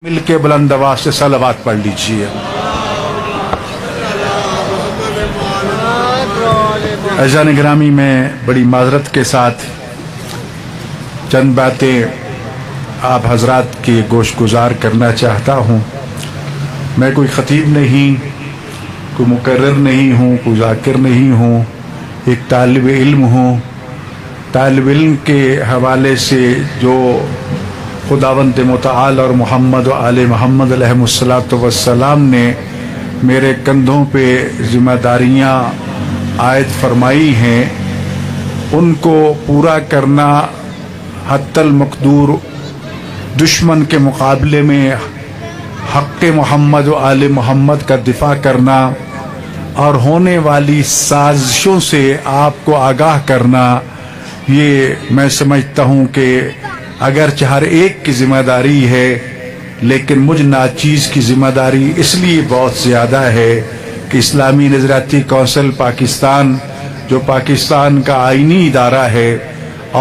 مل کے بلند آواز سے صلوات پڑھ لیجیے۔ عزیزان گرامی، میں بڑی معذرت کے ساتھ چند باتیں آپ حضرات کی گوش گزار کرنا چاہتا ہوں۔ میں کوئی خطیب نہیں، کوئی مقرر نہیں ہوں، کوئی ذاکر نہیں ہوں، ایک طالب علم ہوں۔ طالب علم کے حوالے سے جو خداوند متعال اور محمد و آل محمد علیہ السلام نے میرے کندھوں پہ ذمہ داریاں عائد فرمائی ہیں، ان کو پورا کرنا حتی المقدور دشمن کے مقابلے میں حق محمد و آل محمد کا دفاع کرنا اور ہونے والی سازشوں سے آپ کو آگاہ کرنا، یہ میں سمجھتا ہوں کہ اگرچہ ہر ایک کی ذمہ داری ہے، لیکن مجھ ناچیز کی ذمہ داری اس لیے بہت زیادہ ہے کہ اسلامی نظریاتی کونسل پاکستان، جو پاکستان کا آئینی ادارہ ہے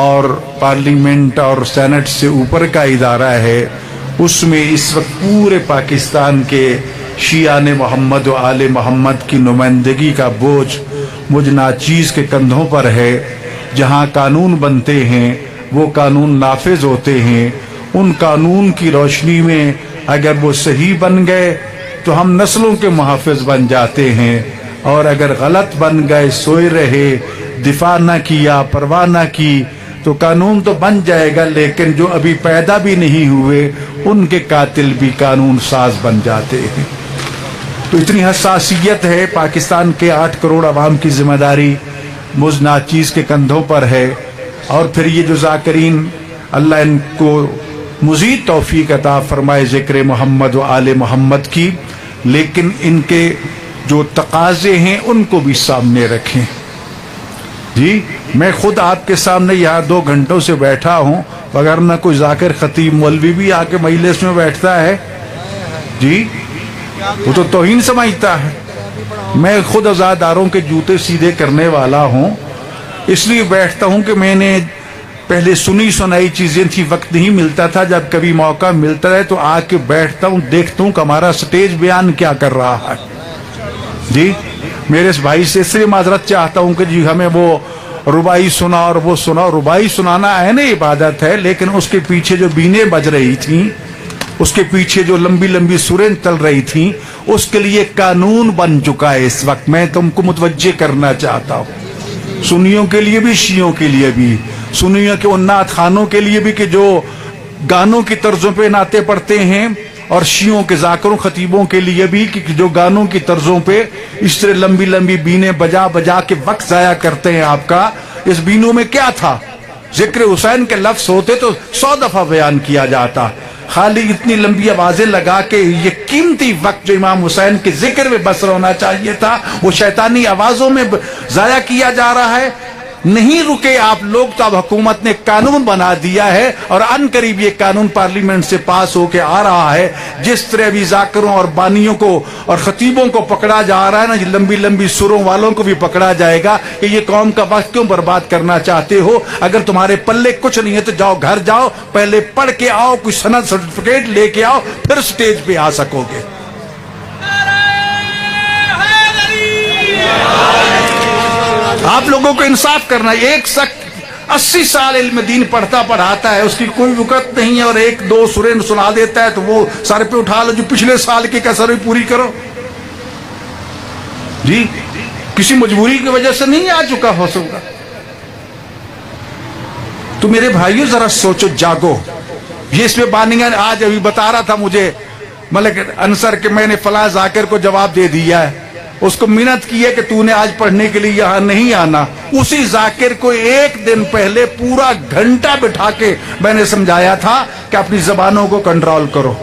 اور پارلیمنٹ اور سینٹ سے اوپر کا ادارہ ہے، اس میں اس وقت پورے پاکستان کے شیعان محمد و آل محمد کی نمائندگی کا بوجھ مجھ ناچیز کے کندھوں پر ہے۔ جہاں قانون بنتے ہیں وہ قانون نافذ ہوتے ہیں، ان قانون کی روشنی میں اگر وہ صحیح بن گئے تو ہم نسلوں کے محافظ بن جاتے ہیں، اور اگر غلط بن گئے، سوئے رہے، دفاع نہ کیا، پرواہ نہ کی، تو قانون تو بن جائے گا لیکن جو ابھی پیدا بھی نہیں ہوئے ان کے قاتل بھی قانون ساز بن جاتے ہیں۔ تو اتنی حساسیت ہے، پاکستان کے 8 کروڑ عوام کی ذمہ داری مجھ ناچیز کے کندھوں پر ہے، اور پھر یہ جو ذاکرین، اللہ ان کو مزید توفیق عطا فرمائے ذکر محمد و آل محمد کی، لیکن ان کے جو تقاضے ہیں ان کو بھی سامنے رکھیں۔ جی میں خود آپ کے سامنے یہاں 2 گھنٹوں سے بیٹھا ہوں، وگرنہ کوئی ذاکر خطیب مولوی بھی آ کے مجلس میں بیٹھتا ہے جی وہ تو توہین سمجھتا ہے۔ میں خود عزاداروں کے جوتے سیدھے کرنے والا ہوں، اس لیے بیٹھتا ہوں کہ میں نے پہلے سنی سنائی چیزیں تھی، وقت نہیں ملتا تھا، جب کبھی موقع ملتا ہے تو آ کے بیٹھتا ہوں، دیکھتا ہوں کہ ہمارا سٹیج بیان کیا کر رہا ہے۔ جی میرے اس بھائی سے اس لیے معذرت چاہتا ہوں کہ جی ہمیں وہ ربائی سنا اور وہ سنا، ربائی سنانا عین عبادت ہے، لیکن اس کے پیچھے جو بینے بج رہی تھیں، اس کے پیچھے جو لمبی لمبی سوریں چل رہی تھیں، اس کے لیے قانون بن چکا ہے اس وقت۔ میں تم کو متوجہ کرنا چاہتا ہوں، سنیوں کے لیے بھی، شیعوں کے لیے بھی، سنیوں کے ان نعت خانوں کے لیے بھی کہ جو گانوں کی طرزوں پہ نعتیں پڑھتے ہیں، اور شیعوں کے ذاکروں خطیبوں کے لیے بھی کہ جو گانوں کی طرزوں پہ اس طرح لمبی لمبی بینے بجا بجا کے وقت ضائع کرتے ہیں آپ کا۔ اس بینوں میں کیا تھا؟ ذکر حسین کے لفظ ہوتے تو 100 دفعہ بیان کیا جاتا، خالی اتنی لمبی آوازیں لگا کے یہ قیمتی وقت جو امام حسین کے ذکر میں بسر ہونا چاہیے تھا وہ شیطانی آوازوں میں ضائع کیا جا رہا ہے۔ نہیں رکے آپ لوگ تو اب حکومت نے قانون بنا دیا ہے، اور ان قریب یہ قانون پارلیمنٹ سے پاس ہو کے آ رہا ہے۔ جس طرح بھی ذاکروں اور بانیوں کو اور خطیبوں کو پکڑا جا رہا ہے نا، لمبی لمبی سروں والوں کو بھی پکڑا جائے گا کہ یہ قوم کا وقت کیوں برباد کرنا چاہتے ہو؟ اگر تمہارے پلے کچھ نہیں ہے تو جاؤ گھر جاؤ، پہلے پڑھ کے آؤ، کوئی سند سرٹیفکیٹ لے کے آؤ، پھر سٹیج پہ آ سکو گے۔ آپ لوگوں کو انصاف کرنا ہے۔ ایک شخص 80 سال علم دین پڑھتا پڑھاتا ہے، اس کی کوئی وقت نہیں ہے، اور 1-2 سوریں سنا دیتا ہے تو وہ سر پہ اٹھا لو جو پچھلے سال کی کسر بھی پوری کرو۔ جی کسی مجبوری کی وجہ سے نہیں آ چکا ہو سکتا۔ تو میرے بھائیو ذرا سوچو، جاگو۔ یہ اس میں بانیاں آج ابھی بتا رہا تھا مجھے ملک انصر کہ میں نے فلاں ذاکر کو جواب دے دیا ہے، اس کو منت کی ہے کہ تو نے آج پڑھنے کے لیے یہاں نہیں آنا۔ اسی ذاکر کو 1 دن پہلے پورا گھنٹہ بٹھا کے میں نے سمجھایا تھا کہ اپنی زبانوں کو کنٹرول کرو۔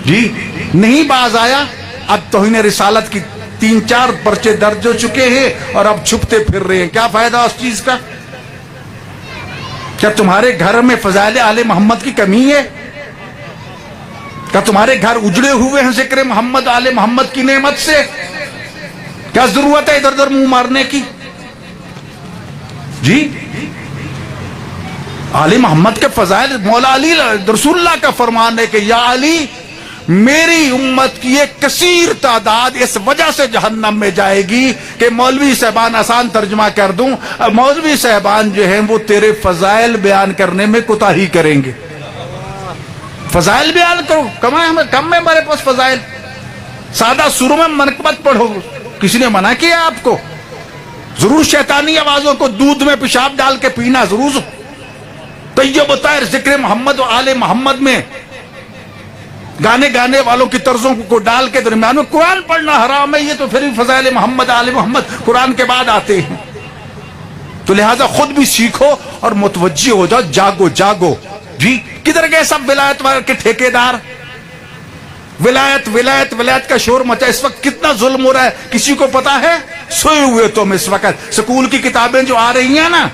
جی نہیں باز آیا، اب توہین رسالت کی 3-4 پرچے درج ہو چکے ہیں اور اب چھپتے پھر رہے ہیں۔ کیا فائدہ اس چیز کا؟ کیا تمہارے گھر میں فضائل آل محمد کی کمی ہے؟ کیا تمہارے گھر اجڑے ہوئے ہیں ذکر محمد آل محمد کی نعمت سے؟ کیا ضرورت ہے ادھر ادھر منہ مارنے کی؟ جی علی محمد کے فضائل، مولا علی رسول اللہ کا فرمان ہے کہ یا علی میری امت کی ایک کثیر تعداد اس وجہ سے جہنم میں جائے گی کہ مولوی صاحبان، آسان ترجمہ کر دوں، مولوی صاحبان جو ہیں وہ تیرے فضائل بیان کرنے میں کوتاہی کریں گے۔ فضائل بیان کرو، کم میں ہمارے پاس فضائل، سادہ سروں میں منقبت پڑھو، کسی نے منع کیا آپ کو؟ ضرور شیطانی آوازوں کو دودھ میں پیشاب ڈال کے پینا ضرور، طیب و طاہر ذکر محمد و آل محمد میں گانے والوں کی طرزوں کو ڈال کے درمیان میں قرآن پڑھنا حرام ہے، یہ تو پھر فضائل محمد آل محمد قرآن کے بعد آتے ہیں۔ تو لہٰذا خود بھی سیکھو اور متوجہ ہو جاؤ، جاگو جاگو۔ جی کدھر گئے سب ولایت کے ٹھیکیدار؟ ولایت کا شور مچا، اس وقت کتنا ظلم ہو رہا ہے کسی کو پتا ہے؟ سوئے ہوئے تم اس وقت، سکول کی کتابیں جو آ رہی ہیں نا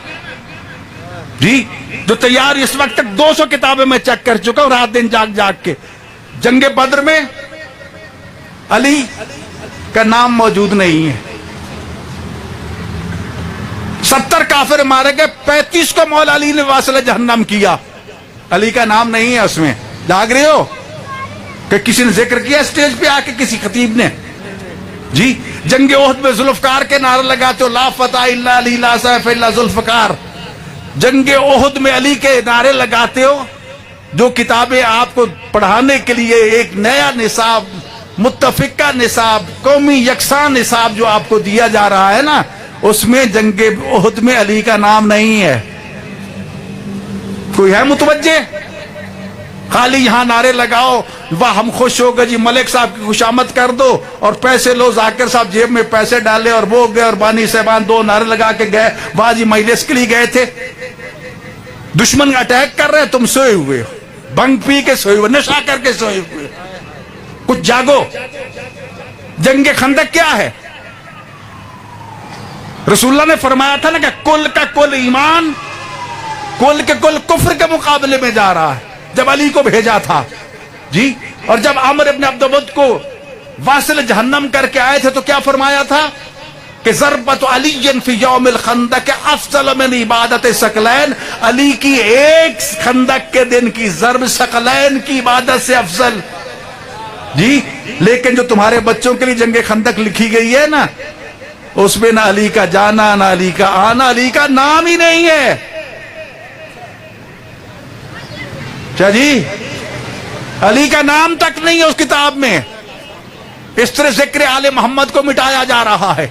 جی، جو تیار، اس وقت تک 200 کتابیں میں چیک کر چکا ہوں رات دن جاگ کے۔ جنگ بدر میں علی کا نام موجود نہیں ہے، 70 کافر مارے گئے، 35 کو مولا علی نے واصل جہنم کیا، علی کا نام نہیں ہے اس میں۔ جاگ رہے ہو کہ کسی نے ذکر کیا اسٹیج پہ آ کے کسی خطیب نے؟ جی جنگ احد میں ذوالفقار کے نعرے لگاتے ہو، لا فتح الا علی لا سیف الا ذوالفقار۔ جنگ احد میں علی کے نعرے لگاتے ہو، جو کتابیں آپ کو پڑھانے کے لیے ایک نیا نصاب، متفقہ نصاب، قومی یکساں نصاب جو آپ کو دیا جا رہا ہے نا، اس میں جنگ احد میں علی کا نام نہیں ہے۔ کوئی ہے متوجہ؟ خالی یہاں نعرے لگاؤ، واہ ہم خوش ہو گئے جی، ملک صاحب کی خوشامد کر دو، اور پیسے لو، ذاکر صاحب جیب میں پیسے ڈالے اور وہ گئے، اور بانی صاحبان 2 نعرے لگا کے گئے، واہ جی مجلس کے لیے گئے تھے۔ دشمن اٹیک کر رہے، تم سوئے ہوئے ہو، بنگ پی کے سوئے ہوئے، نشہ کر کے سوئے ہوئے، کچھ جاگو۔ جنگ خندق کیا ہے؟ رسول اللہ نے فرمایا تھا نا کہ کل کا کل ایمان کل کے کل کفر کے مقابلے میں جا رہا ہے، جب علی کو بھیجا تھا جی، اور جب عمر ابن عبد ود کو واصل جہنم کر کے آئے تھے تو کیا فرمایا تھا کہ ضربت علی فی یوم الخندق افضل من عبادت ثقلین، علی کی ایک خندق کے دن کی ضرب ثقلین کی عبادت سے افضل جی۔ لیکن جو تمہارے بچوں کے لیے جنگ خندق لکھی گئی ہے نا، اس میں نہ علی کا جانا، نہ علی کا آنا، علی کا نام ہی نہیں ہے۔ کیا جی؟ علی کا نام تک نہیں ہے اس کتاب میں۔ اس طرح ذکر آل محمد کو مٹایا جا رہا ہے۔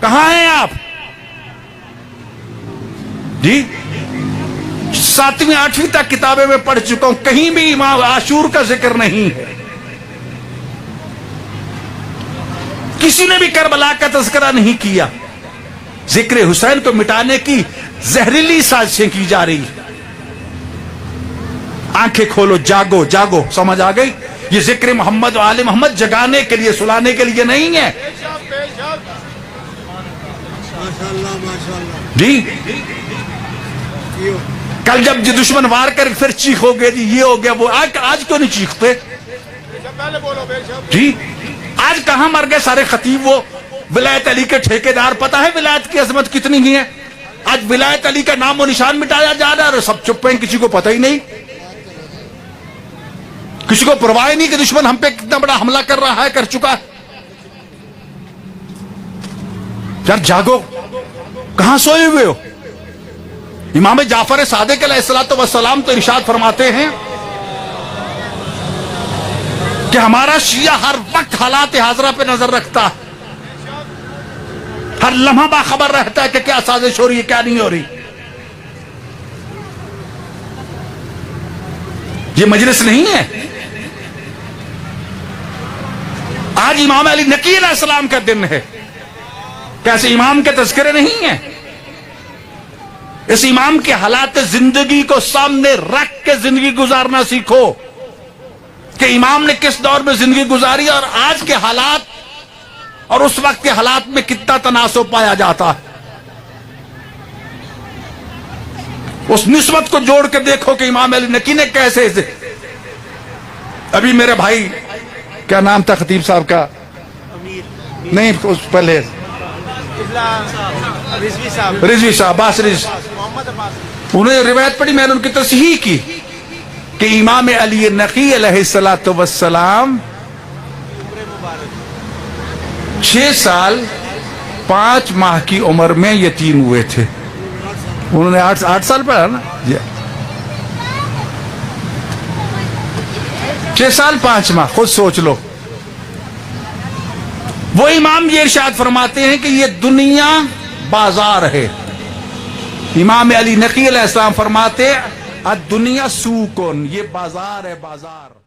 کہاں ہیں آپ جی؟ 7ویں 8ویں تک کتابیں میں پڑھ چکا ہوں، کہیں بھی امام عاشور کا ذکر نہیں ہے، کسی نے بھی کربلا کا تذکرہ نہیں کیا۔ ذکر حسین کو مٹانے کی زہریلی سازشیں کی جا رہی ہیں۔ آنکھیں کھولو، جاگو جاگو، سمجھ آ گئی؟ یہ ذکر محمد و آل محمد جگانے کے لیے، سلانے کے لیے نہیں ہے جی۔ کل جب دشمن وار کر پھر چیخو گے جی یہ ہو گیا وہ، آج کیوں نہیں چیختے جی؟ آج کہاں مر گئے سارے خطیب؟ وہ ولایت علی کے ٹھیکیدار، پتہ ہے ولایت کی عظمت کتنی ہے؟ آج ولایت علی کا نام و نشان مٹایا جا رہا ہے اور سب چپ ہیں، کسی کو پتہ ہی نہیں، کسی کو پرواہ نہیں کہ دشمن ہم پہ کتنا بڑا حملہ کر رہا ہے، کر چکا ہے۔ یار جاگو، کہاں سوئے ہوئے ہو؟ امام جعفر صادق علیہ السلام تو ارشاد فرماتے ہیں کہ ہمارا شیعہ ہر وقت حالات حاضرہ پہ نظر رکھتا ہے، ہر لمحہ باخبر رہتا ہے کہ کیا سازش ہو رہی ہے، کیا نہیں ہو رہی۔ یہ مجلس نہیں ہے۔ آج امام علی نقی علیہ السلام کا دن ہے، کیسے امام کے تذکرے نہیں ہیں؟ اس امام کے حالات زندگی کو سامنے رکھ کے زندگی گزارنا سیکھو کہ امام نے کس دور میں زندگی گزاری اور آج کے حالات اور اس وقت کے حالات میں کتنا تناسب پایا جاتا ہے۔ اس نسبت کو جوڑ کے دیکھو کہ امام علی نقی نے کیسے ابھی میرے بھائی کیا نام تھا خطیب صاحب کا؟ نہیں اس پہلے رضوی صاحب، عباس رضوی، انہوں نے روایت پڑھی، میں نے ان کی تصحیح کی کہ امام علی نقی علیہ الصلوۃ والسلام 6 سال 5 ماہ کی عمر میں یتیم ہوئے تھے. انہوں نے 8 سال پڑھا نا، 6 سال 5 ماہ، خود سوچ لو. وہ امام یہ ارشاد فرماتے ہیں کہ یہ دنیا بازار ہے. امام علی نقی علیہ السلام فرماتے الدنیا سوقن، یہ بازار ہے، بازار.